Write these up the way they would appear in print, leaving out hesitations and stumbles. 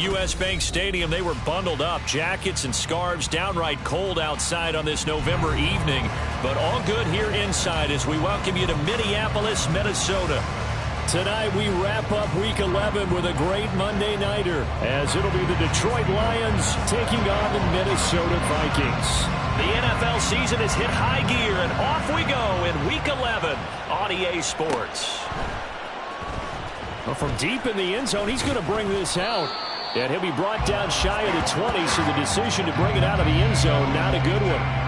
U.S. Bank Stadium. They were bundled up, jackets and scarves, downright cold outside on this November evening. But all good here inside as we welcome you to Minneapolis, Minnesota. Tonight we wrap up Week 11 with a great Monday nighter, as it'll be the Detroit Lions taking on the Minnesota Vikings. The NFL season has hit high gear, and off we go in Week 11 on EA Sports. Well, from deep in the end zone, he's going to bring this out. And he'll be brought down shy of the 20, so the decision to bring it out of the end zone, not a good one.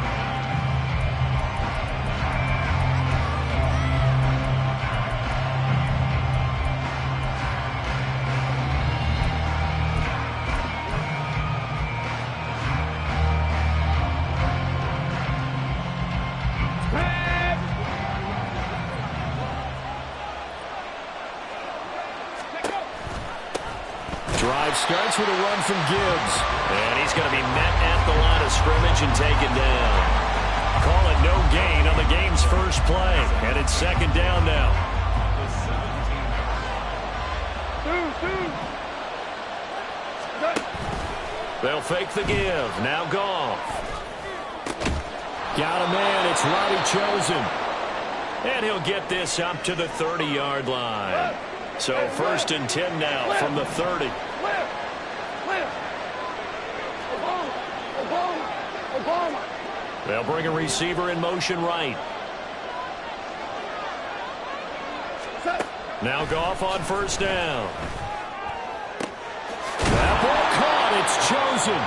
Drive starts with a run from Gibbs. And he's going to be met at the line of scrimmage and taken down. Call it no gain on the game's first play. And it's second down now. They'll fake the give. Now Goff. Got a man. It's Robbie Chosen. And he'll get this up to the 30-yard line. So first and 10 now from the 30. They'll bring a receiver in motion right. Now Goff on first down. That ball caught. It's Chosen.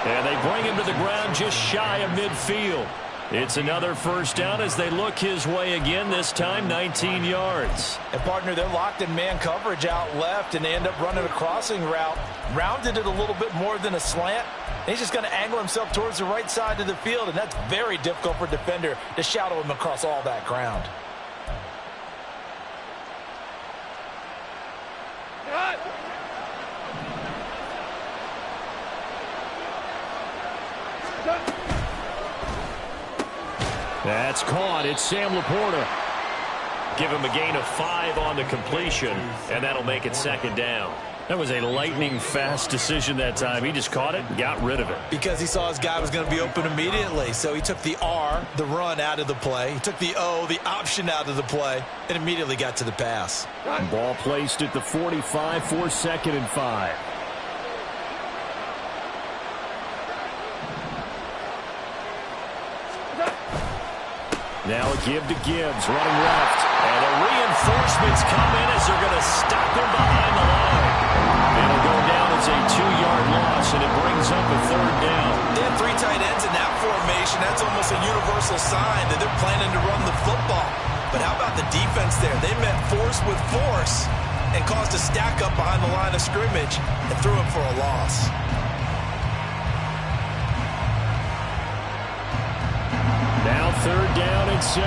And they bring him to the ground just shy of midfield. It's another first down as they look his way again, this time 19 yards. And, partner, they're locked in man coverage out left, and they end up running a crossing route. Rounded it a little bit more than a slant. And he's just going to angle himself towards the right side of the field, and that's very difficult for a defender to shadow him across all that ground. That's caught. It's Sam Laporta. Give him a gain of 5 on the completion, and that'll make it second down. That was a lightning-fast decision that time. He just caught it and got rid of it. Because he saw his guy was going to be open immediately. So he took the R, the run, out of the play. He took the O, the option, out of the play, and immediately got to the pass. Ball placed at the 45 for second and 5. Now a give to Gibbs, running left. And the reinforcements come in as they're going to stop him behind the line. It'll go down as a 2-yard loss, and it brings up a third down. They had 3 tight ends in that formation. That's almost a universal sign that they're planning to run the football. But how about the defense there? They met force with force and caused a stack up behind the line of scrimmage and threw him for a loss. Now third down and 7.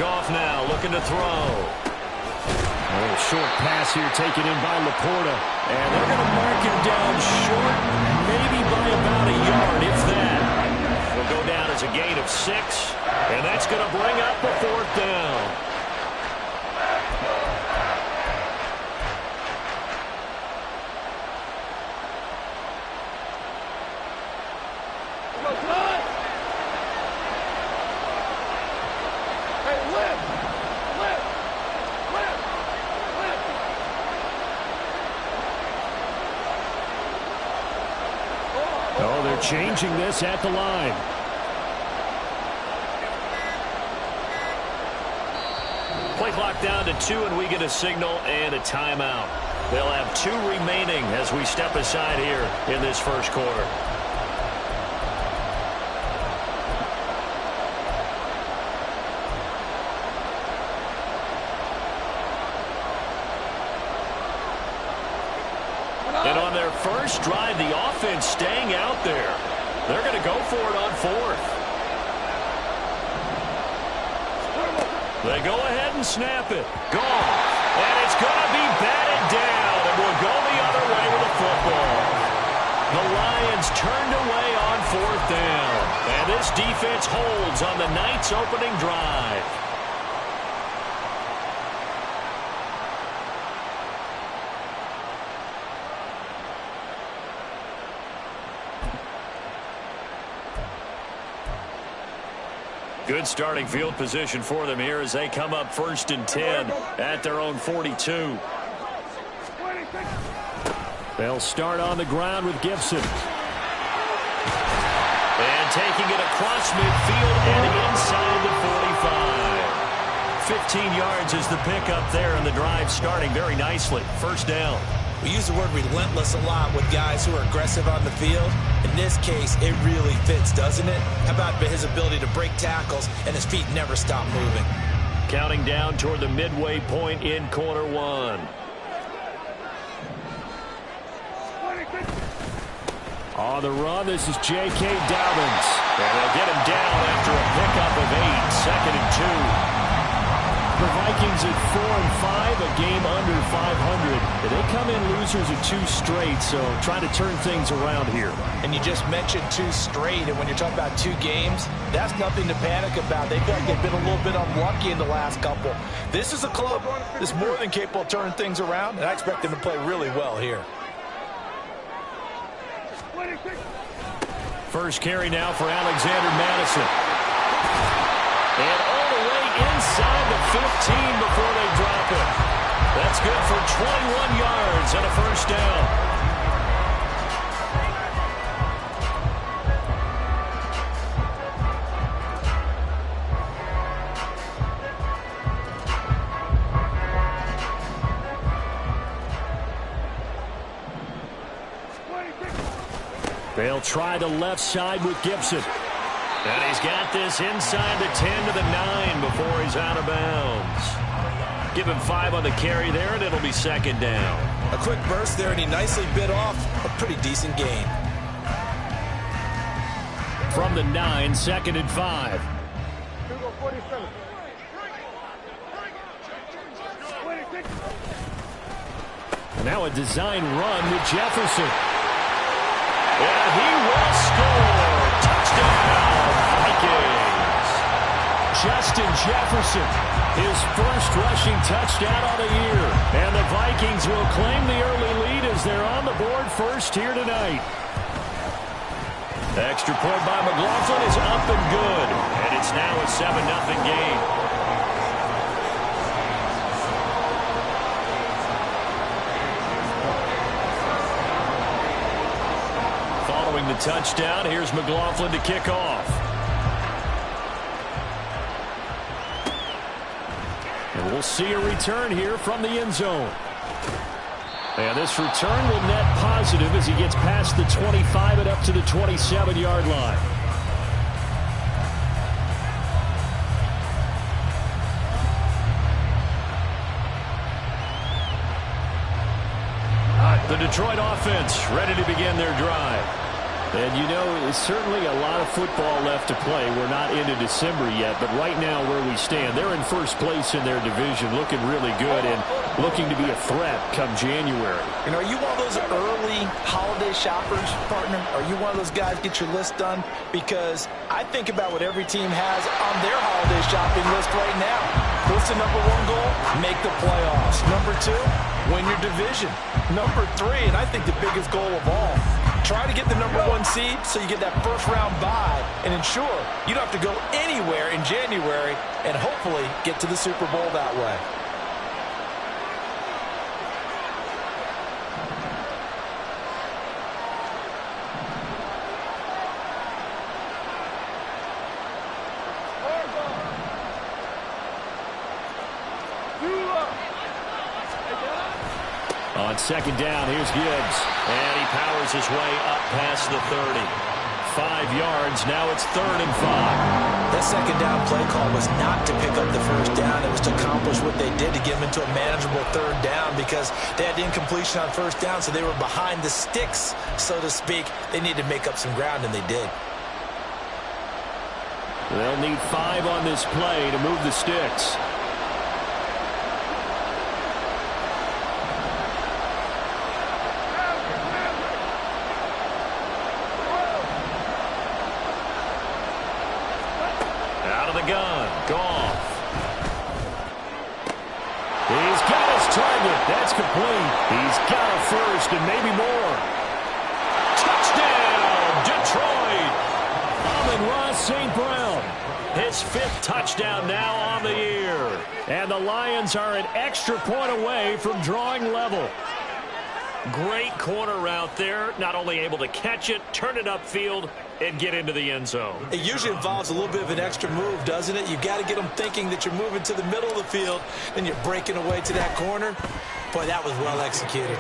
Goff now looking to throw. A little short pass here taken in by Laporta. And they're going to mark him down short, maybe by about a yard, if that. It'll go down as a gain of 6. And that's going to bring up a fourth down. Oh, they're changing this at the line. Play clock down to 2, and we get a signal and a timeout. They'll have 2 remaining as we step aside here in this first quarter. And on their first drive, the offense staying out there. They're going to go for it on 4th. They go ahead and snap it. Gone. And it's going to be batted down, and we'll go the other way with the football. The Lions turned away on 4th down. And this defense holds on the night's opening drive. Good starting field position for them here as they come up 1st and 10 at their own 42. They'll start on the ground with Gibson. And taking it across midfield and inside the 45. 15 yards is the pickup there, and the drive starting very nicely. 1st down. We use the word relentless a lot with guys who are aggressive on the field. In this case, it really fits, doesn't it? How about his ability to break tackles and his feet never stop moving? Counting down toward the midway point in quarter 1. On the run, this is J.K. Dobbins. And they'll get him down after a pickup of 8, 2nd and 2. The Vikings at 4-5, a game under 500. They come in losers of 2 straight, so trying to turn things around here. And you just mentioned 2 straight, and when you're talking about 2 games, that's nothing to panic about. They feel like they've been a little bit unlucky in the last couple. This is a club that's more than capable of turning things around, and I expect them to play really well here. First carry now for Alexander Madison. And all the way inside the 15 before they drop it. That's good for 21 yards and a 1st down. They'll try the left side with Gibson. And he's got this inside the 10 to the 9 before he's out of bounds. Give him 5 on the carry there, and it'll be 2nd down. A quick burst there, and he nicely bit off a pretty decent gain. From the 9, 2nd and 5. And now a design run with Jefferson. And he will score. Touchdown, Vikings. Justin Jefferson, his first rushing touchdown on the year. And the Vikings will claim the early lead as they're on the board first here tonight. The extra point by McLaughlin is up and good. And it's now a 7-0 game. The touchdown. Here's McLaughlin to kick off. And we'll see a return here from the end zone. And this return will net positive as he gets past the 25 and up to the 27-yard line. The Detroit offense ready to begin their drive. And, you know, it's certainly a lot of football left to play. We're not into December yet, but right now where we stand, they're in first place in their division, looking really good and looking to be a threat come January. And are you one of those early holiday shoppers, partner? Are you one of those guys get your list done? Because I think about what every team has on their holiday shopping list right now. What's the number 1 goal? Make the playoffs. Number 2, win your division. Number 3, and I think the biggest goal of all, try to get the number 1 seed so you get that first-round bye and ensure you don't have to go anywhere in January and hopefully get to the Super Bowl that way. On 2nd down, here's Gibbs. And he powers his way up past the 30. 5 yards, now it's 3rd and 5. That 2nd down play call was not to pick up the 1st down. It was to accomplish what they did to get them into a manageable 3rd down because they had incompletion on 1st down, so they were behind the sticks, so to speak. They needed to make up some ground, and they did. They'll need 5 on this play to move the sticks. Out of the gun, Goff. He's got his target. That's complete. He's got a first and maybe more. Touchdown, Detroit. Amon-Ra St. Brown. His 5th touchdown now on the year. And the Lions are an extra point away from drawing level. Great corner route there. Not only able to catch it, turn it upfield, and get into the end zone. It usually involves a little bit of an extra move, doesn't it? You've got to get them thinking that you're moving to the middle of the field, and you're breaking away to that corner. Boy, that was well executed.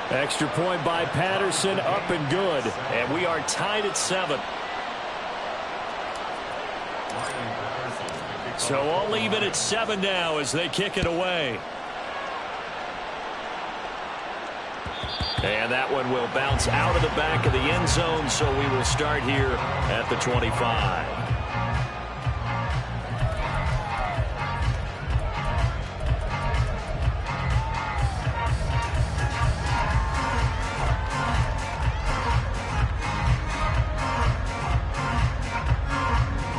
Extra point by Patterson, up and good. And we are tied at 7. So all even at 7 now as they kick it away. And that one will bounce out of the back of the end zone, so we will start here at the 25.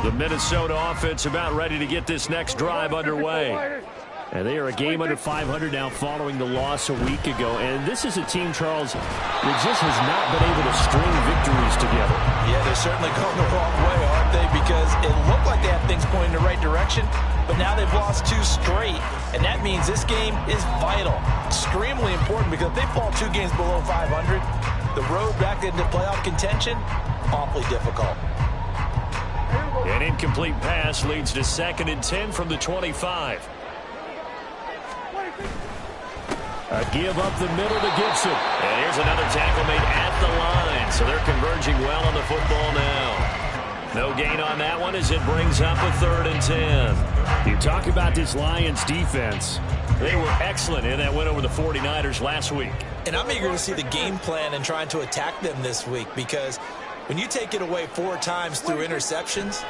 The Minnesota offense about ready to get this next drive underway. And they are a game under 500 now following the loss a week ago. And this is a team, Charles, that just has not been able to string victories together. Yeah, they're certainly going the wrong way, aren't they? Because it looked like they had things pointing in the right direction, but now they've lost 2 straight. And that means this game is vital. Extremely important because if they fall 2 games below 500, the road back into playoff contention, awfully difficult. An incomplete pass leads to 2nd and 10 from the 25. A give up the middle to Gibson. And here's another tackle made at the line. So they're converging well on the football now. No gain on that one as it brings up a 3rd and 10. You talk about this Lions defense. They were excellent in that win over the 49ers last week. And I'm eager to see the game plan and trying to attack them this week because when you take it away 4 times through interceptions,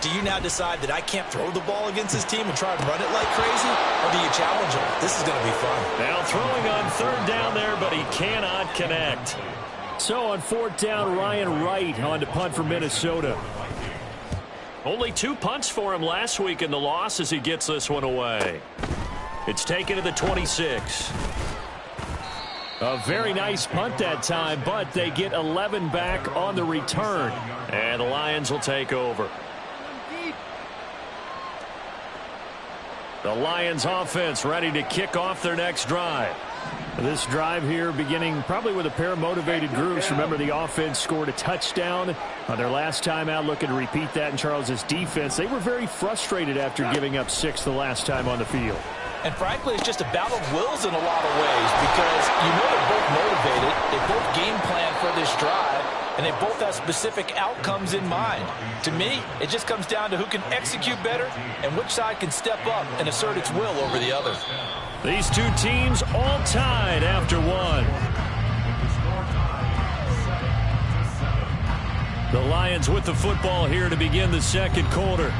do you now decide that I can't throw the ball against this team and try and run it like crazy? Or do you challenge them? This is going to be fun. Now throwing on 3rd down there, but he cannot connect. So on 4th down, Ryan Wright on to punt for Minnesota. Only 2 punts for him last week in the loss as he gets this one away. It's taken to the 26. A very nice punt that time, but they get 11 back on the return. And the Lions will take over. The Lions offense ready to kick off their next drive. This drive here beginning probably with a pair of motivated groups. Remember, the offense scored a touchdown on their last time out, looking to repeat that in Charles's defense. They were very frustrated after giving up 6 the last time on the field. And frankly, it's just a battle of wills in a lot of ways because you know they're both motivated. They both game plan for this drive, and they both have specific outcomes in mind. To me, it just comes down to who can execute better and which side can step up and assert its will over the other. These 2 teams all tied after 1. The Lions with the football here to begin the 2nd quarter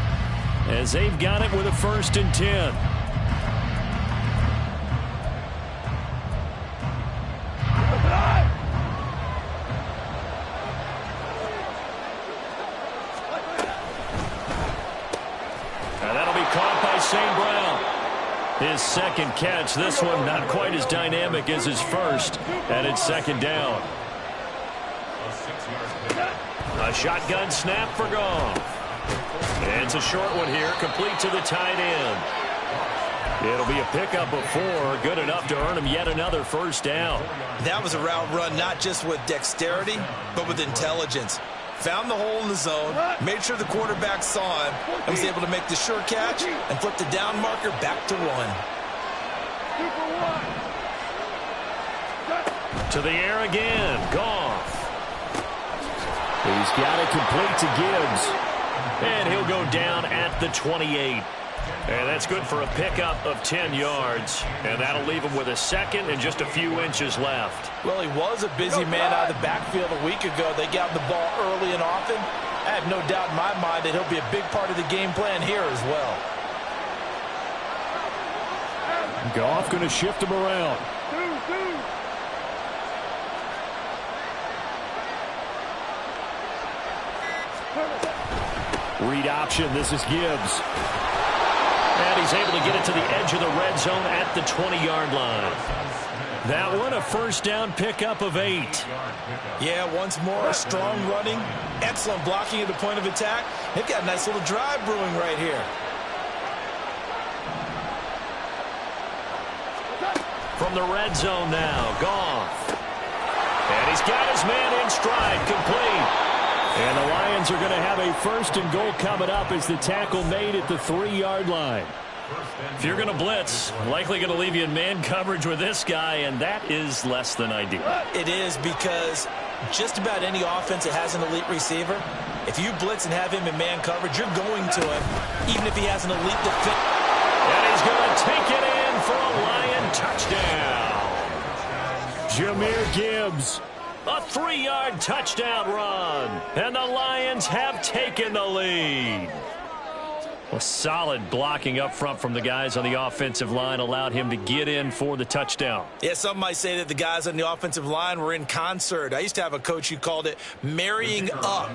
as they've got it with a 1st and 10. His 2nd catch, this one not quite as dynamic as his first, and it's 2nd down. A shotgun snap for Goff. And it's a short one here, complete to the tight end. It'll be a pickup of 4, good enough to earn him yet another 1st down. That was a route run not just with dexterity, but with intelligence. Found the hole in the zone, made sure the quarterback saw him, and was able to make the sure catch and flip the down marker back to 1. To the air again, Goff. He's got it complete to Gibbs. And he'll go down at the 28. And that's good for a pickup of 10 yards. And that'll leave him with a 2nd and just a few inches left. Well, he was a busy man out of the backfield a week ago. They got the ball early and often. I have no doubt in my mind that he'll be a big part of the game plan here as well. Goff going to shift him around. Read option. This is Gibbs. And he's able to get it to the edge of the red zone at the 20-yard line. That one a first down pickup of 8. Yeah, once more, strong running, excellent blocking at the point of attack. They've got a nice little drive brewing right here. From the red zone now, Goff. And he's got his man in stride, complete. And the Lions are going to have a first and goal coming up as the tackle made at the 3-yard line. If you're going to blitz, likely going to leave you in man coverage with this guy, and that is less than ideal. It is, because just about any offense that has an elite receiver, if you blitz and have him in man coverage, you're going to him, even if he has an elite defense. And he's going to take it in for a Lion touchdown. Jahmyr Gibbs, a 3-yard touchdown run, and the Lions have taken the lead. A solid blocking up front from the guys on the offensive line allowed him to get in for the touchdown. Yeah, some might say that the guys on the offensive line were in concert. I used to have a coach who called it marrying up,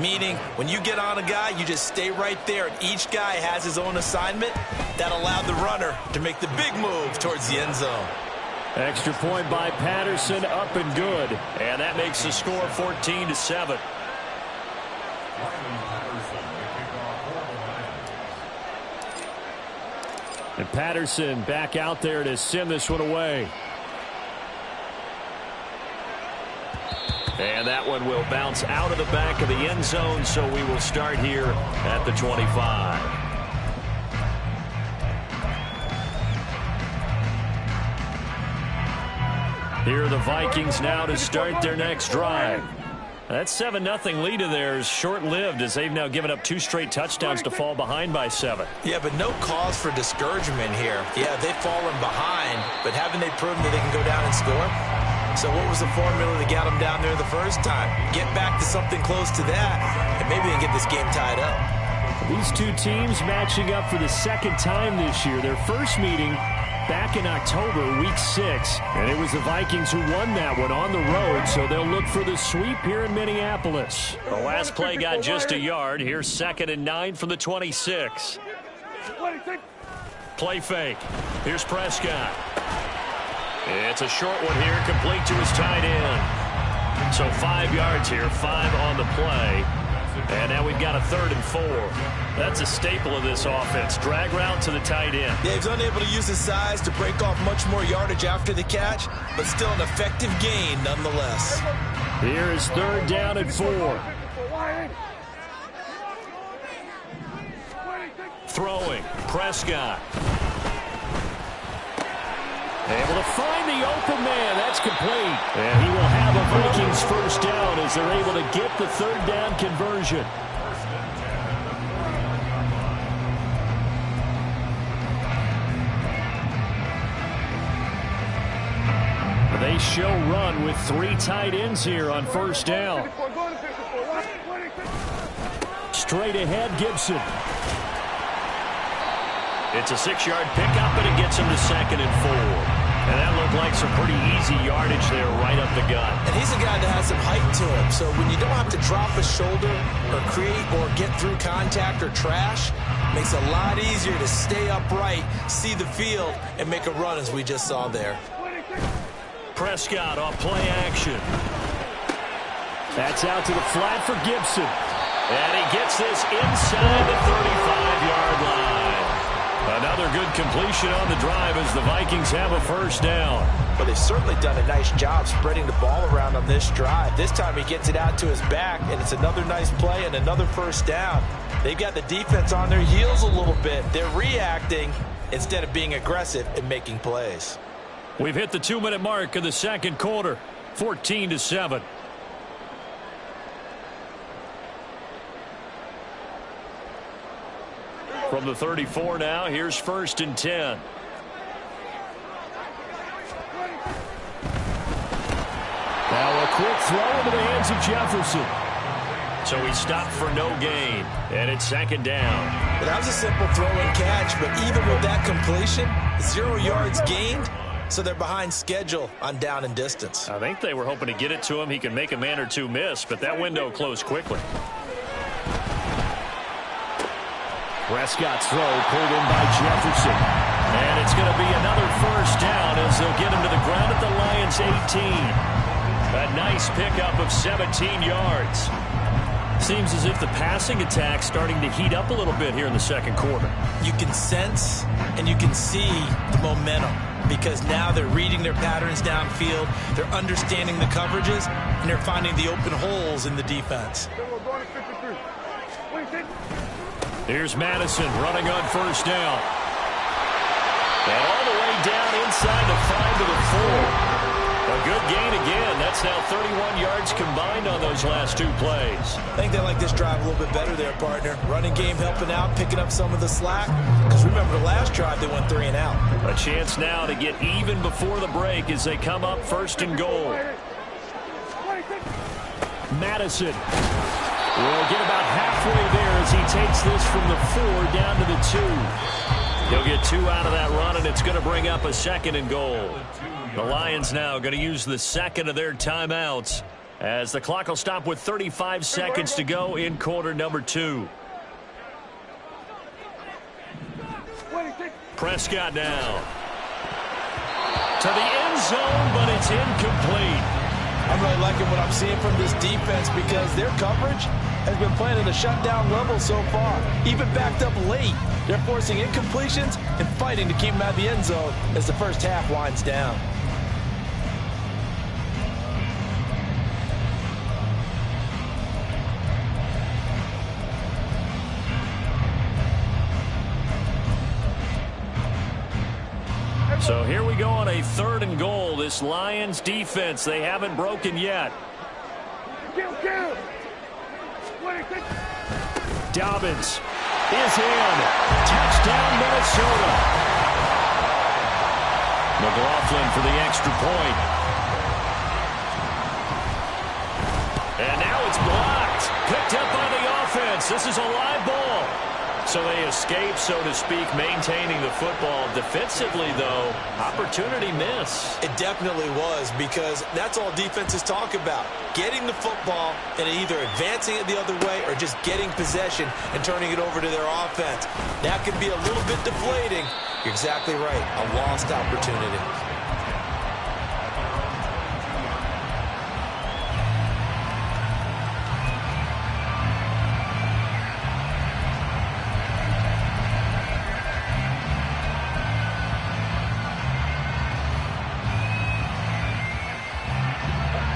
meaning when you get on a guy, you just stay right there, and each guy has his own assignment. That allowed the runner to make the big move towards the end zone. Extra point by Patterson, up and good. And that makes the score 14-7. And Patterson back out there to send this one away. And that one will bounce out of the back of the end zone, so we will start here at the 25. Here are the Vikings now to start their next drive. That 7-0 lead of theirs short-lived, as they've now given up 2 straight touchdowns to fall behind by 7. Yeah, but no cause for discouragement here. Yeah, they've fallen behind, but haven't they proven that they can go down and score? So what was the formula that got them down there the first time? Get back to something close to that, and maybe they can get this game tied up. These two teams matching up for the second time this year. Their first meeting back in October, week 6, and it was the Vikings who won that one on the road, so they'll look for the sweep here in Minneapolis. The last play got just a yard. Here's 2nd and 9 from the 26. Play fake. Here's Prescott. It's a short one here, complete to his tight end. So 5 yards here, 5 on the play. And now we've got a 3rd and 4. That's a staple of this offense. Drag route to the tight end. Yeah, he's unable to use his size to break off much more yardage after the catch, but still an effective gain nonetheless. Here is 3rd down and 4. Throwing, Prescott. Able to find the open man. That's complete. And he will have a Vikings first down as they're able to get the 3rd down conversion. They show run with 3 tight ends here on first down. Straight ahead, Gibson. It's a 6-yard pickup, and it gets him to 2nd and 4. And that looked like some pretty easy yardage there right up the gut. And he's a guy that has some height to him, so when you don't have to drop a shoulder or create or get through contact or trash, it makes it a lot easier to stay upright, see the field, and make a run as we just saw there. Prescott off play action. That's out to the flat for Gibson. And he gets this inside the 35-yard line. Another good completion on the drive as the Vikings have a first down. But they've certainly done a nice job spreading the ball around on this drive. This time he gets it out to his back, and it's another nice play and another first down. They've got the defense on their heels a little bit. They're reacting instead of being aggressive and making plays. We've hit the 2-minute mark of the second quarter, 14-7. From the 34 now, here's 1st and 10. Now a quick throw into the hands of Jefferson. So he stopped for no gain, and it's 2nd down. Well, that was a simple throw and catch, but even with that completion, 0 yards gained, so they're behind schedule on down and distance. I think they were hoping to get it to him. He can make a man or two miss, but that window closed quickly. Prescott's throw pulled in by Jefferson. And it's going to be another first down as they'll get him to the ground at the Lions' 18. A nice pickup of 17 yards. Seems as if the passing attack's starting to heat up a little bit here in the second quarter. You can sense and you can see the momentum because now they're reading their patterns downfield, they're understanding the coverages, and they're finding the open holes in the defense. Here's Madison running on first down. And all the way down inside the 5 to the 4. A good gain again. That's now 31 yards combined on those last 2 plays. I think they like this drive a little bit better there, partner. Running game helping out, picking up some of the slack. Because remember the last drive, they went 3 and out. A chance now to get even before the break as they come up first and goal. Madison will get about halfway there as he takes this from the 4 down to the 2. He'll get 2 out of that run, and it's going to bring up a second and goal. The Lions now going to use the second of their timeouts as the clock will stop with 35 seconds to go in quarter number 2. Prescott now to the end zone, but it's incomplete. I'm really liking what I'm seeing from this defense because their coverage has been playing at a shutdown level so far. Even backed up late, they're forcing incompletions and fighting to keep them out of the end zone as the first half winds down. So here we go on a 3rd and goal. This Lions defense, they haven't broken yet. Dobbins is in. Touchdown, Minnesota. McLaughlin for the extra point. And now it's blocked. Picked up by the offense. This is a live ball. So they escape, so to speak, maintaining the football. Defensively, though, opportunity miss. It definitely was because that's all defenses talk about. Getting the football and either advancing it the other way or just getting possession and turning it over to their offense. That could be a little bit deflating. You're exactly right. A lost opportunity.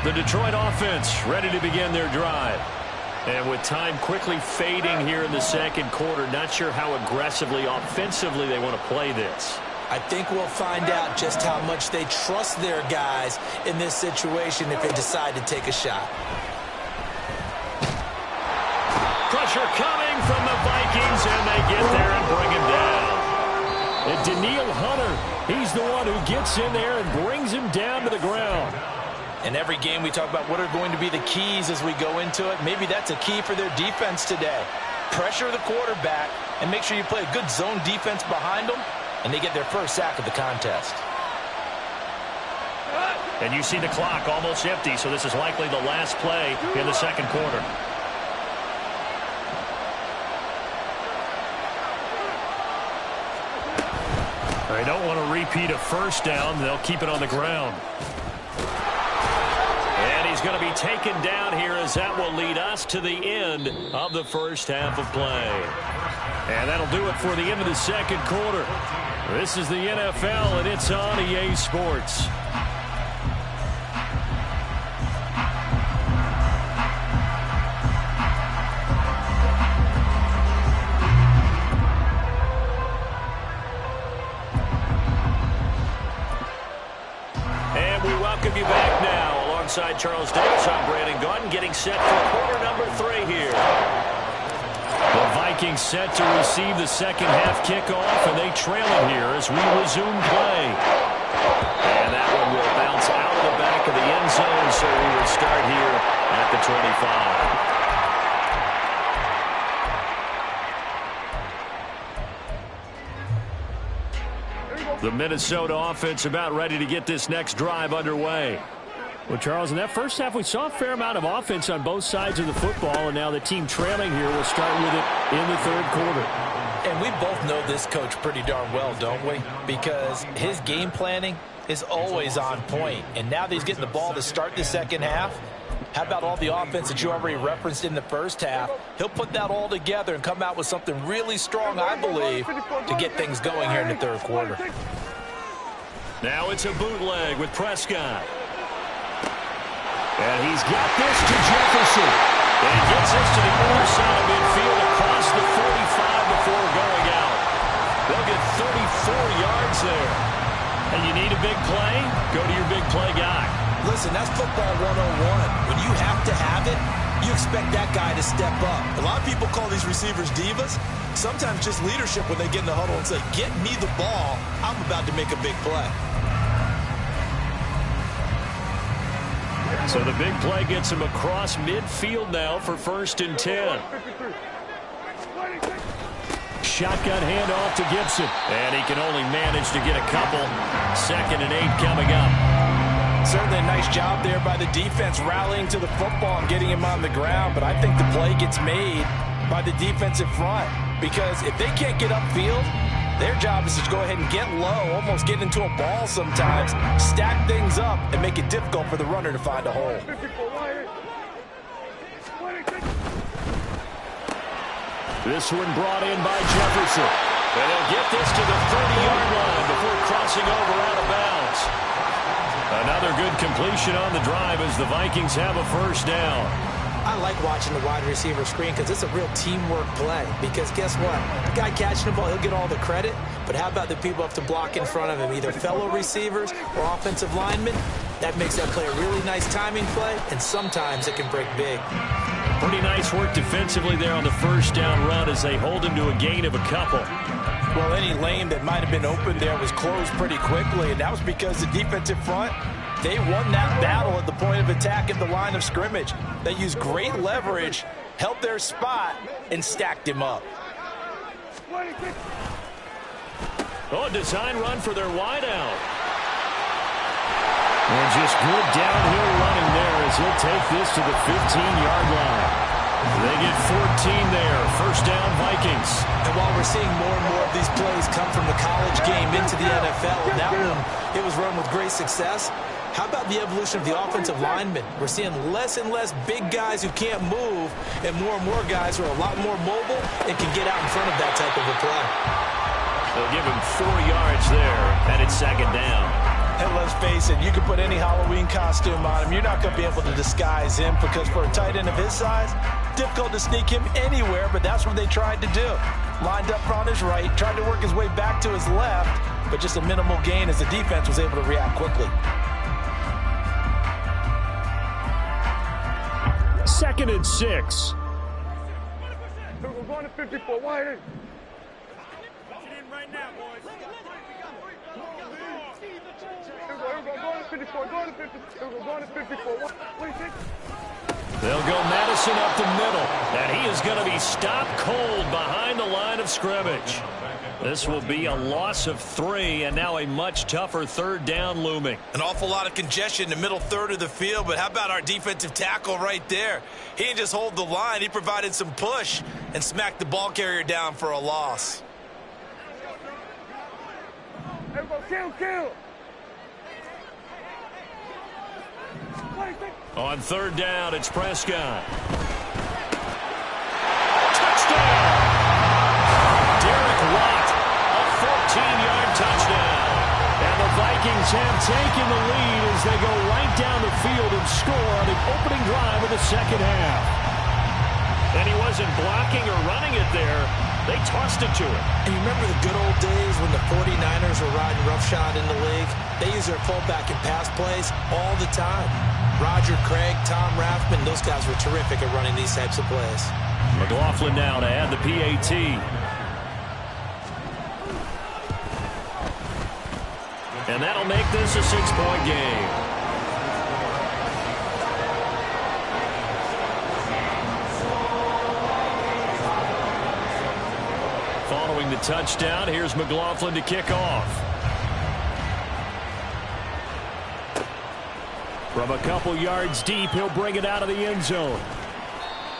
The Detroit offense ready to begin their drive. And with time quickly fading here in the second quarter, not sure how aggressively, offensively they want to play this. I think we'll find out just how much they trust their guys in this situation if they decide to take a shot. Pressure coming from the Vikings, and they get there and bring him down. And Daniil Hunter, he's the one who gets in there and brings him down to the ground. In every game, we talk about what are going to be the keys as we go into it. Maybe that's a key for their defense today. Pressure the quarterback and make sure you play a good zone defense behind them, and they get their first sack of the contest. And you see the clock almost empty, so this is likely the last play in the second quarter. They don't want to repeat a first down. They'll keep it on the ground. And he's going to be taken down here as that will lead us to the end of the first half of play. And that'll do it for the end of the second quarter. This is the NFL, and it's on EA Sports. And we welcome you back now. Alongside Charles Davis, I'm Brandon Gaudin, getting set for quarter number 3 here. The Vikings set to receive the second half kickoff, and they trail it here as we resume play. And that one will bounce out of the back of the end zone, so we will start here at the 25. The Minnesota offense about ready to get this next drive underway. Well, Charles, in that first half, we saw a fair amount of offense on both sides of the football, and now the team trailing here will start with it in the third quarter. And we both know this coach pretty darn well, don't we? Because his game planning is always on point. And now that he's getting the ball to start the second half, how about all the offense that you already referenced in the first half? He'll put that all together and come out with something really strong, I believe, to get things going here in the third quarter. Now it's a bootleg with Prescott. And he's got this to Jefferson. And he gets this to the other side of midfield across the 45 before going out. They'll get 34 yards there. And you need a big play? Go to your big play guy. Listen, that's football 101. When you have to have it, you expect that guy to step up. A lot of people call these receivers divas. Sometimes just leadership when they get in the huddle and say, get me the ball. I'm about to make a big play. So the big play gets him across midfield now for 1st and 10. Shotgun handoff to Gibson. And he can only manage to get a couple. 2nd and 8 coming up. Certainly a nice job there by the defense rallying to the football and getting him on the ground. But I think the play gets made by the defensive front. Because if they can't get upfield, their job is to go ahead and get low, almost get into a ball sometimes, stack things up, and make it difficult for the runner to find a hole. This one brought in by Jefferson. And he'll get this to the 30-yard line before crossing over out of bounds. Another good completion on the drive as the Vikings have a 1st down. I like watching the wide receiver screen because it's a real teamwork play. Because guess what? The guy catching the ball, he'll get all the credit. But how about the people have to block in front of him, either fellow receivers or offensive linemen? That makes that play a really nice timing play, and sometimes it can break big. Pretty nice work defensively there on the 1st down run as they hold him to a gain of a couple. Well, any lane that might have been open there was closed pretty quickly, and that was because the defensive front, they won that battle at the point of attack at the line of scrimmage. They used great leverage, held their spot, and stacked him up. Oh, design run for their wideout. And just good downhill running there as he'll take this to the 15-yard line. They get 14 there. 1st down, Vikings. And while we're seeing more and more of these plays come from the college game into the NFL, and that one, it was run with great success. How about the evolution of the offensive linemen? We're seeing less and less big guys who can't move, and more guys who are a lot more mobile and can get out in front of that type of a play. They'll give him 4 yards there, and it's 2nd down. And let's face it, you can put any Halloween costume on him. You're not going to be able to disguise him because for a tight end of his size, difficult to sneak him anywhere, but that's what they tried to do. Lined up on his right, tried to work his way back to his left, but just a minimal gain as the defense was able to react quickly. 2nd and 6. We're going to 54. Wide. Right now, boys. They'll go Madison up the middle, and he is going to be stopped cold behind the line of scrimmage. This will be a loss of 3, and now a much tougher 3rd down looming. An awful lot of congestion in the middle third of the field, but how about our defensive tackle right there? He didn't just hold the line, he provided some push and smacked the ball carrier down for a loss. Kill. On 3rd down, it's Prescott. Touchdown! Derek Watt, a 14-yard touchdown. And the Vikings have taken the lead as they go right down the field and score on the opening drive of the 2nd half. And he wasn't blocking or running it there. They tossed it to him. And you remember the good old days when the 49ers were riding roughshod in the league? They use their fullback in pass plays all the time. Roger Craig, Tom Rathman, those guys were terrific at running these types of plays. McLaughlin now to add the PAT. And that'll make this a 6-point game. Following the touchdown, here's McLaughlin to kick off. From a couple yards deep, he'll bring it out of the end zone.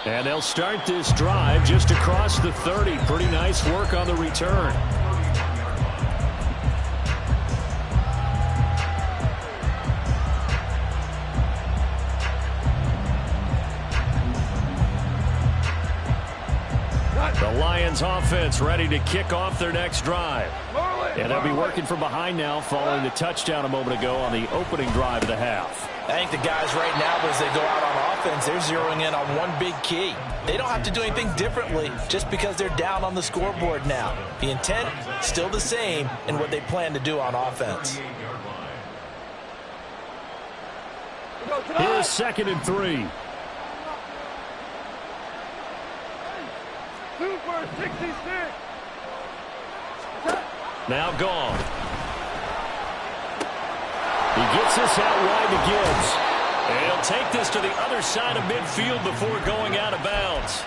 And they'll start this drive just across the 30. Pretty nice work on the return. The Lions offense ready to kick off their next drive. And they'll be working from behind now following the touchdown a moment ago on the opening drive of the half. I think the guys right now, as they go out on offense, they're zeroing in on one big key. They don't have to do anything differently just because they're down on the scoreboard now. The intent, still the same in what they plan to do on offense. Here's 2nd and 3. Super 66. Now gone. He gets this out wide to Gibbs. And he'll take this to the other side of midfield before going out of bounds.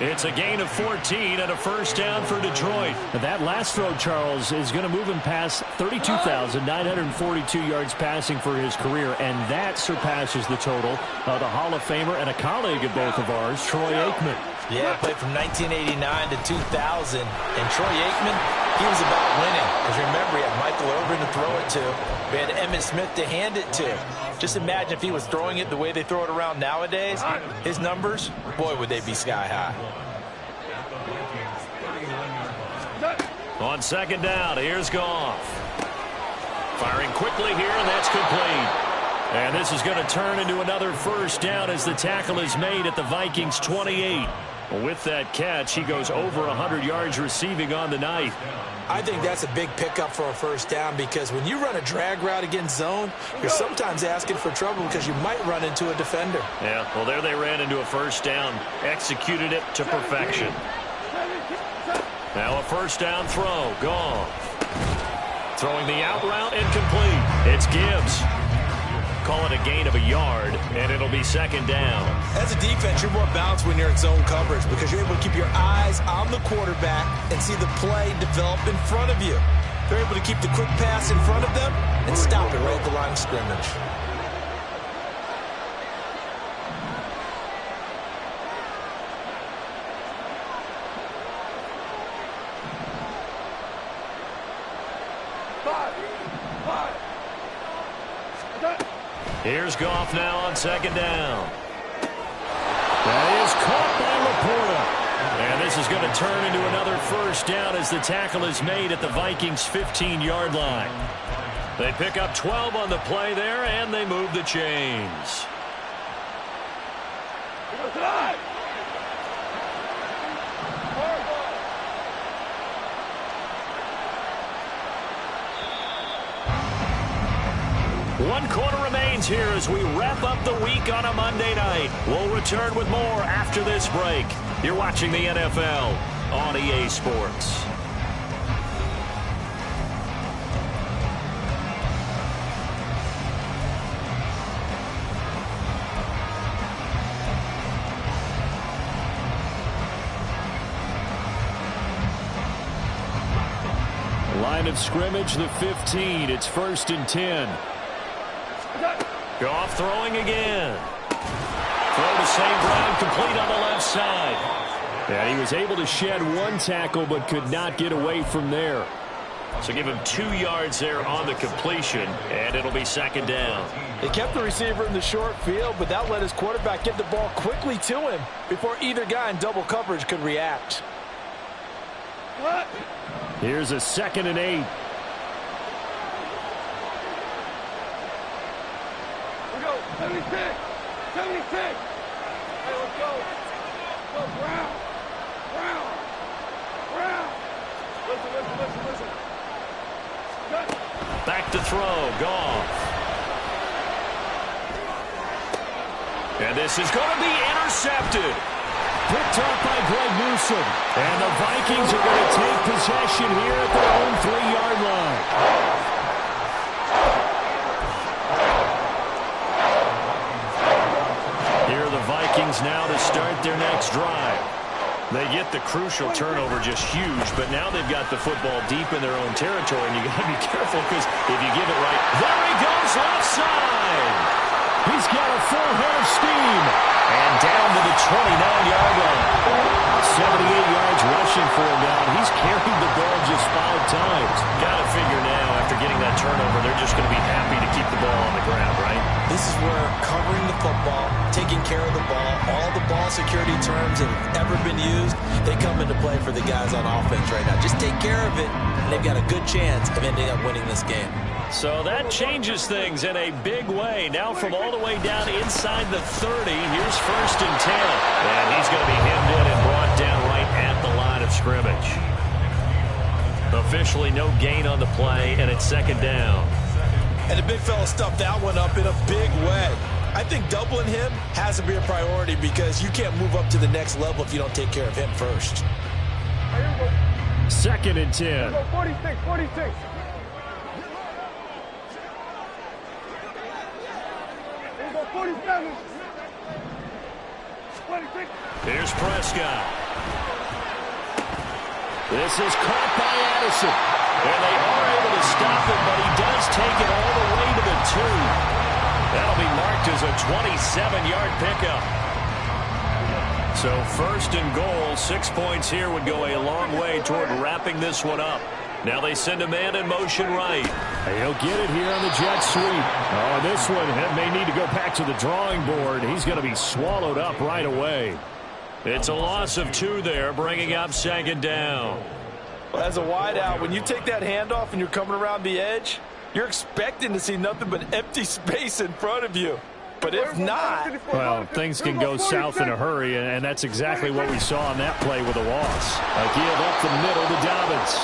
It's a gain of 14 and a first down for Detroit. That last throw, Charles, is going to move him past 32,942 yards passing for his career, and that surpasses the total of the Hall of Famer and a colleague of both of ours, Troy Aikman. Yeah, played from 1989 to 2000. And Troy Aikman, he was about winning. Because remember, he had Michael Irvin to throw it to. We had Emmitt Smith to hand it to. Just imagine if he was throwing it the way they throw it around nowadays. His numbers, boy, would they be sky high. On 2nd down, here's Goff. Firing quickly here, and that's complete. And this is going to turn into another first down as the tackle is made at the Vikings 28. With that catch, he goes over 100 yards receiving on the night. I think that's a big pickup for a first down because when you run a drag route against zone, you're sometimes asking for trouble because you might run into a defender. Yeah, well, there they ran into a first down, executed it to perfection. Now a first down throw, Goff. Throwing the out route incomplete. It's Gibbs. Call it a gain of a yard, and it'll be 2nd down. As a defense, you're more balanced when you're in zone coverage because you're able to keep your eyes on the quarterback and see the play develop in front of you. They're able to keep the quick pass in front of them and stop it right at the line of scrimmage. Here's Goff now on 2nd down. That is caught by Laporta. And this is going to turn into another first down as the tackle is made at the Vikings' 15-yard line. They pick up 12 on the play there, and they move the chains. One quarter remains here as we wrap up the week on a Monday night. We'll return with more after this break. You're watching the NFL on EA Sports. Line of scrimmage, the 15. It's 1st and 10. Goff throwing again. Throw to St. Brown, complete on the left side. And he was able to shed one tackle but could not get away from there. So give him 2 yards there on the completion, and it'll be 2nd down. They kept the receiver in the short field, but that let his quarterback get the ball quickly to him before either guy in double coverage could react. Here's a 2nd and 8. We go, 76, 76. Hey, let's go. Go, Brown, Brown, Brown. Listen. Back to throw, Goff. And this is going to be intercepted. Picked up by Greg Newsome. And the Vikings are going to take possession here at their own 3-yard line. Here are the Vikings now to start their next drive. They get the crucial turnover, just huge, but now they've got the football deep in their own territory, and you got to be careful because if you give it right, there he goes left side. He's got a full head of steam. And down to the 29 option for him now, and he's carried the ball just 5 times. Got to figure now, after getting that turnover, they're just going to be happy to keep the ball on the ground, right? This is where covering the football, taking care of the ball, all the ball security terms that have ever been used, they come into play for the guys on offense right now. Just take care of it, and they've got a good chance of ending up winning this game. So that changes things in a big way. Now from all the way down inside the 30, here's 1st and 10. And he's going to be hemmed in and brought down right at the line of scrimmage. Officially no gain on the play, and it's 2nd down. And the big fella stuffed that one up in a big way. I think doubling him has to be a priority because you can't move up to the next level if you don't take care of him first. 2nd and 10. 46, 46. Here we go, 47. 26. Here's Prescott. This is caught by Addison. And they are able to stop it, but he does take it all the way to the 2. That'll be marked as a 27-yard pickup. So 1st and goal, 6 points here would go a long way toward wrapping this one up. Now they send a man in motion right. He'll get it here on the jet sweep. Oh, this one may need to go back to the drawing board. He's going to be swallowed up right away. It's a loss of 2 there, bringing up 2nd down. As a wideout, when you take that handoff and you're coming around the edge, you're expecting to see nothing but empty space in front of you. But if not... Well, things can go south in a hurry, and that's exactly what we saw on that play with a loss. A give up the middle to Dobbins.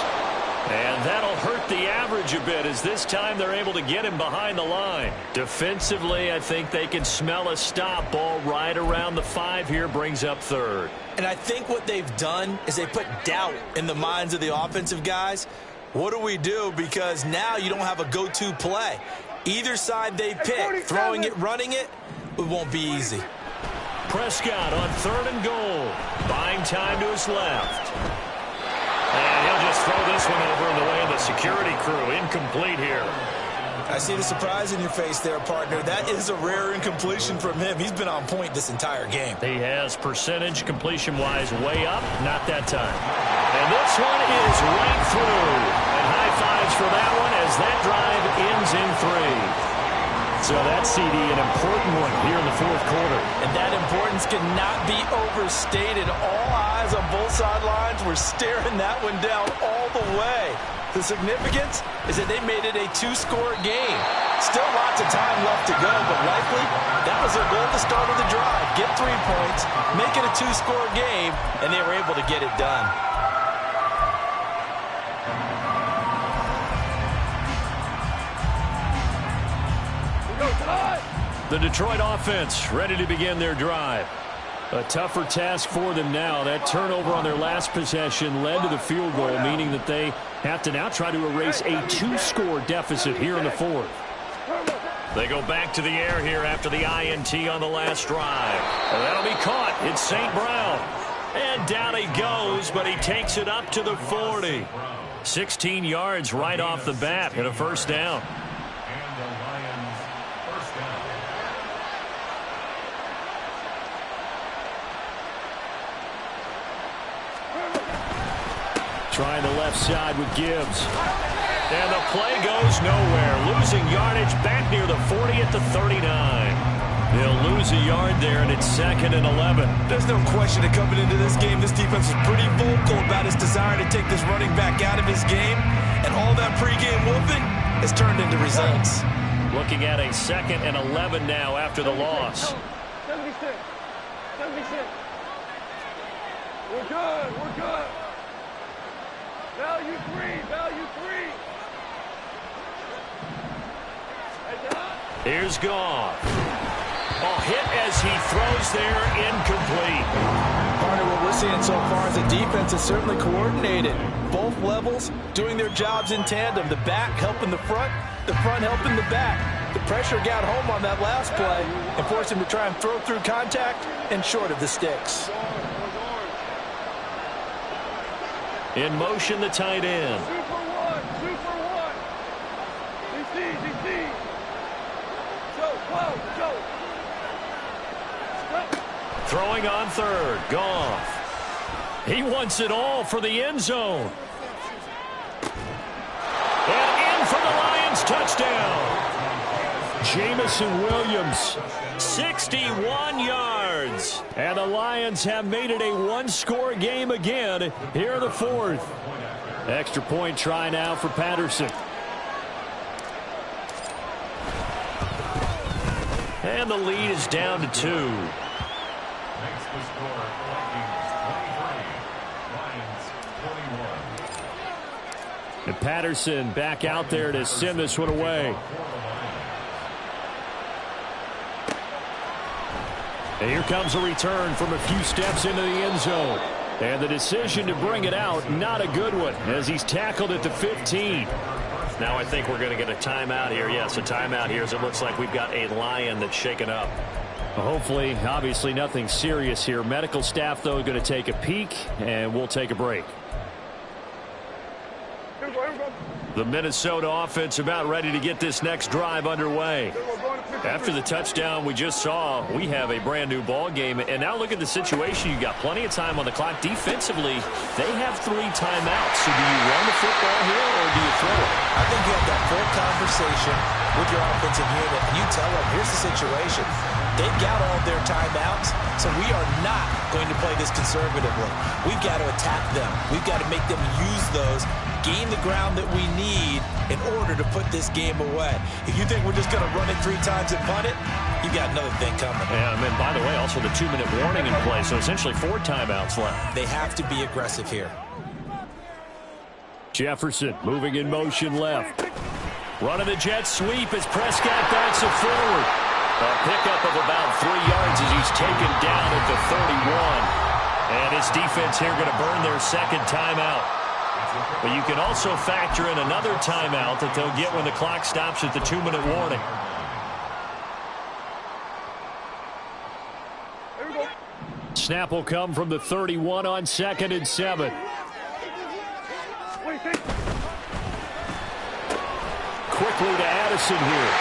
And that'll hurt the average a bit as this time they're able to get him behind the line. Defensively, I think they can smell a stop. Ball right around the 5 here, brings up 3rd. And I think what they've done is they put doubt in the minds of the offensive guys. What do we do? Because now you don't have a go-to play. Either side they pick, throwing it, running it, it won't be easy. Prescott on 3rd and goal. Buying time to his left. And he'll just throw this one over in the way of the security crew. Incomplete here. I see the surprise in your face there, partner. That is a rare incompletion from him. He's been on point this entire game. He has percentage completion-wise way up. Not that time. And this one is right through. And high fives for that one as that drive ends in 3. So that CD, an important one here in the 4th quarter. And that importance cannot be overstated. All eyes on both sidelines were staring that one down all the way. The significance is that they made it a 2-score game. Still lots of time left to go, but likely that was their goal at the start of the drive. Get 3 points, make it a 2-score game, and they were able to get it done. The Detroit offense ready to begin their drive. A tougher task for them now. That turnover on their last possession led to the field goal, meaning that they have to now try to erase a 2-score deficit here in the 4th. They go back to the air here after the INT on the last drive. And that'll be caught. It's St. Brown. And down he goes, but he takes it up to the 40. 16 yards right off the bat and a 1st down. Trying the left side with Gibbs. And the play goes nowhere. Losing yardage back near the 40 at the 39. They'll lose a yard there, and it's 2nd and 11. There's no question that coming into this game, this defense was pretty vocal about its desire to take this running back out of his game. And all that pregame whooping has turned into results. Looking at a 2nd and 11 now after the loss. 76. 76. We're good. We're good. Value 3. Value 3. Here's Goff. A hit as he throws there, incomplete. Partner, what we're seeing so far is the defense is certainly coordinated. Both levels doing their jobs in tandem. The back helping the front helping the back. The pressure got home on that last play and forced him to try and throw through contact and short of the sticks. In motion, the tight end. 2 for 1. 2 for 1. DC. Go. Throwing on 3rd. Goff. He wants it all for the end zone. And in for the Lions touchdown. Jamison Williams, 61 yards. And the Lions have made it a one-score game again here in the fourth. Extra point try now for Patterson. And the lead is down to 2. Makes the score Vikings 23, Lions 21. And Patterson back out there to send this one away. And here comes a return from a few steps into the end zone. And the decision to bring it out, not a good one, as he's tackled at the 15. Now I think we're going to get a timeout here. Yes, a timeout here as it looks like we've got a Lion that's shaken up. Hopefully, obviously nothing serious here. Medical staff, though, going to take a peek, and we'll take a break. The Minnesota offense about ready to get this next drive underway. After the touchdown we just saw, we have a brand new ball game. And now look at the situation. You got plenty of time on the clock. Defensively, they have 3 timeouts. So do you run the football here or do you throw it? I think you have that full conversation with your offensive unit. And you tell them, here's the situation. They've got all their timeouts, so we are not going to play this conservatively. We've got to attack them. We've got to make them use those, gain the ground that we need in order to put this game away. If you think we're just going to run it 3 times and punt it, you got another thing coming. And by the way, also the 2-minute warning in play, so essentially 4 timeouts left. They have to be aggressive here. Jefferson moving in motion left. Running the jet sweep as Prescott backs it forward. A pickup of about 3 yards as he's taken down at the 31. And his defense here going to burn their second timeout. But you can also factor in another timeout that they'll get when the clock stops at the 2-minute warning. Snap will come from the 31 on 2nd and 7. Quickly to Addison here.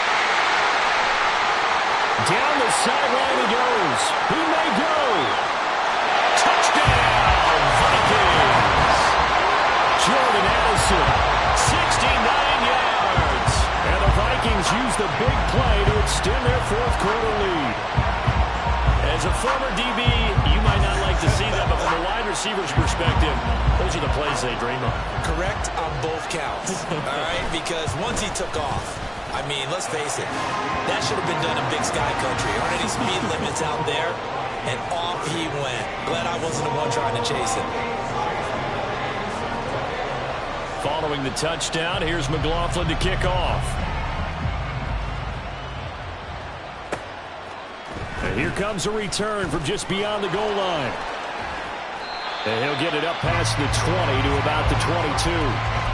Down the sideline he goes. He may go. Touchdown, Vikings. Jordan Addison, 69 yards. And the Vikings use the big play to extend their fourth-quarter lead. As a former DB, you might not like to see that, but from a wide receiver's perspective, those are the plays they dream of. Correct on both counts, all right? Because once he took off, I mean, let's face it, that should have been done in Big Sky Country. Aren't any speed limits out there? And off he went. Glad I wasn't the one trying to chase him. Following the touchdown, here's McLaughlin to kick off. And here comes a return from just beyond the goal line. And he'll get it up past the 20 to about the 22.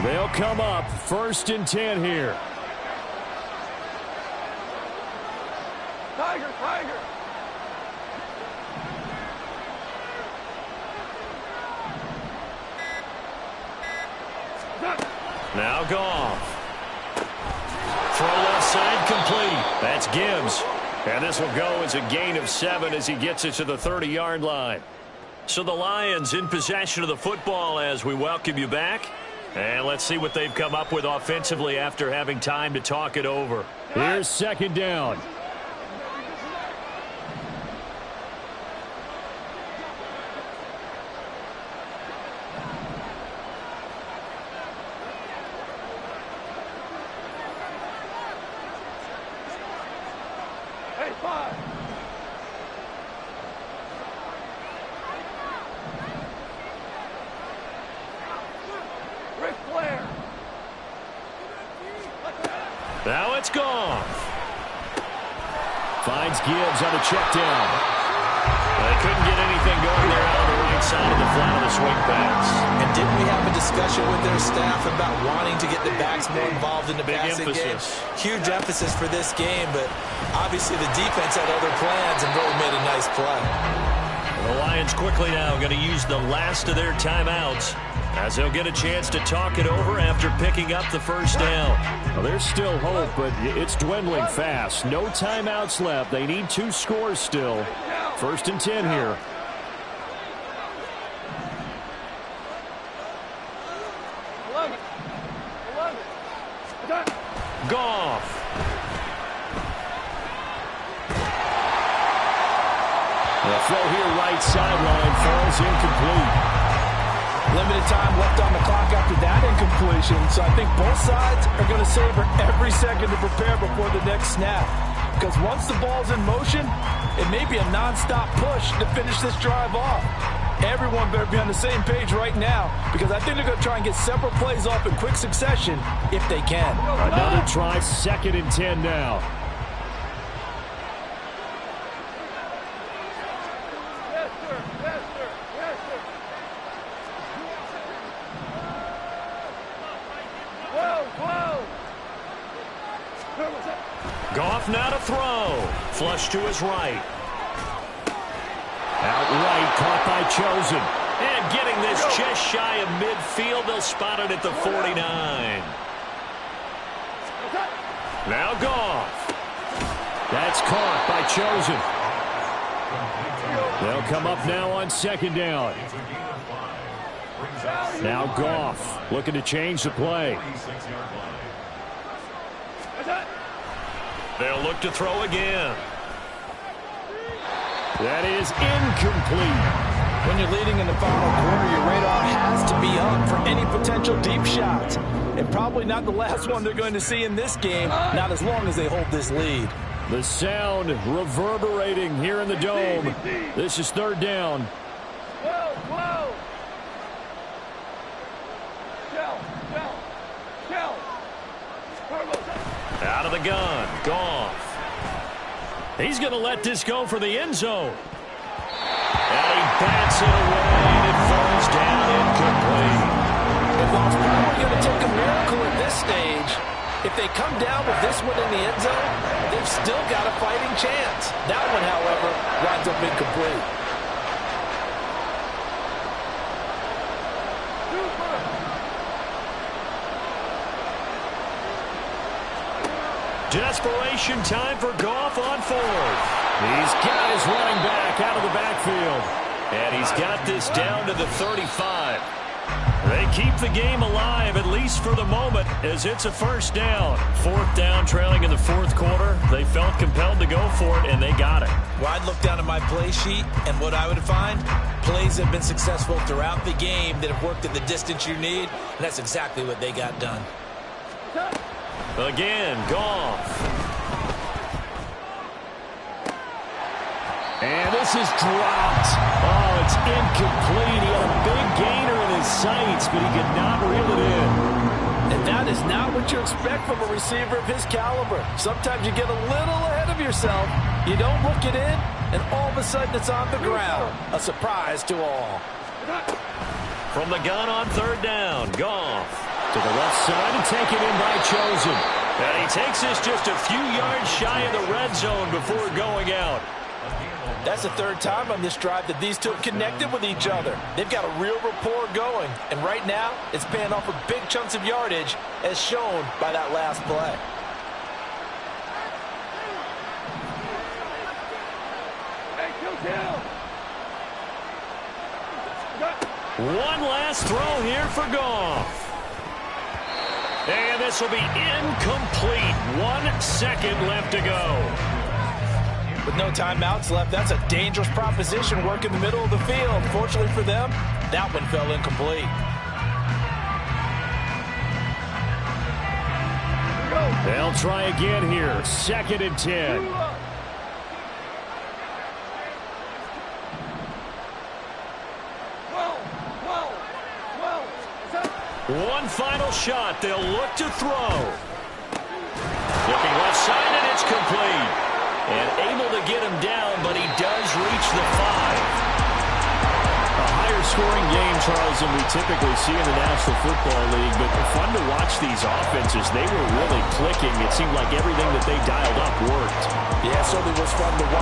They'll come up 1st and 10 here. Tiger, Tiger. Now Goff. Throw left side complete. That's Gibbs. And this will go as a gain of 7 as he gets it to the 30-yard line. So the Lions in possession of the football as we welcome you back. And let's see what they've come up with offensively after having time to talk it over. Here's 2nd down. Hey, 5. Now it's gone. Finds Gibbs on a check down. They couldn't get anything going there out on the right side of the flat of the swing pass. And didn't we have a discussion with their staff about wanting to get the backs more involved in the passing game? Huge emphasis for this game, but obviously the defense had other plans and really made a nice play. The Lions quickly now going to use the last of their timeouts as they'll get a chance to talk it over after picking up the first down. Well, there's still hope, but it's dwindling fast. No timeouts left. They need 2 scores still. 1st and 10 here. Goff. The throw here right sideline falls incomplete. Limited time left on the clock after that incompletion, so I think both sides are going to savor every second to prepare before the next snap. Because once the ball's in motion, it may be a nonstop push to finish this drive off. Everyone better be on the same page right now, because I think they're going to try and get several plays off in quick succession if they can. Another try, 2nd and 10 now. Goff now to throw. Flush to his right. Outright caught by Chosen. And getting this just shy of midfield. They'll spot it at the 49. Now Goff. That's caught by Chosen. They'll come up now on 2nd down. Now Goff looking to change the play. They'll look to throw again. That is incomplete. When you're leading in the final quarter, your radar has to be up for any potential deep shots. And probably not the last one they're going to see in this game, not as long as they hold this lead. The sound reverberating here in the dome. This is 3rd down. Out of the gun, Goff. He's going to let this go for the end zone. And he bats it away, and it falls down incomplete. And while it's probably going to take a miracle at this stage, if they come down with this one in the end zone, they've still got a fighting chance. That one, however, winds up incomplete. Desperation time for Goff on 4th. He's got his running back out of the backfield. And he's got this down to the 35. They keep the game alive, at least for the moment, as it's a 1st down. 4th down, trailing in the 4th quarter. They felt compelled to go for it, and they got it. Well, I'd look down at my play sheet, and what I would find, plays have been successful throughout the game that have worked at the distance you need, and that's exactly what they got done. Again, Goff. And this is dropped. Oh, it's incomplete. He had a big gainer in his sights, but he could not reel it in. And that is not what you expect from a receiver of his caliber. Sometimes you get a little ahead of yourself. You don't look it in, and all of a sudden it's on the ground. A surprise to all. From the gun on 3rd down, Goff. To the left side and taken in by Chosen. And he takes this just a few yards shy of the red zone before going out. That's the 3rd time on this drive that these two have connected with each other. They've got a real rapport going. And right now, it's paying off with big chunks of yardage, as shown by that last play. One last throw here for Goff. And this will be incomplete. 1 second left to go. With no timeouts left, that's a dangerous proposition. Work in the middle of the field. Fortunately for them, that one fell incomplete. They'll try again here. 2nd and 10. One final shot. They'll look to throw. Looking left side, and it's complete. And able to get him down, but he does reach the low-scoring game, Charles, than we typically see in the National Football League, but fun to watch these offenses. They were really clicking. It seemed like everything that they dialed up worked. Yeah, it certainly was fun to watch.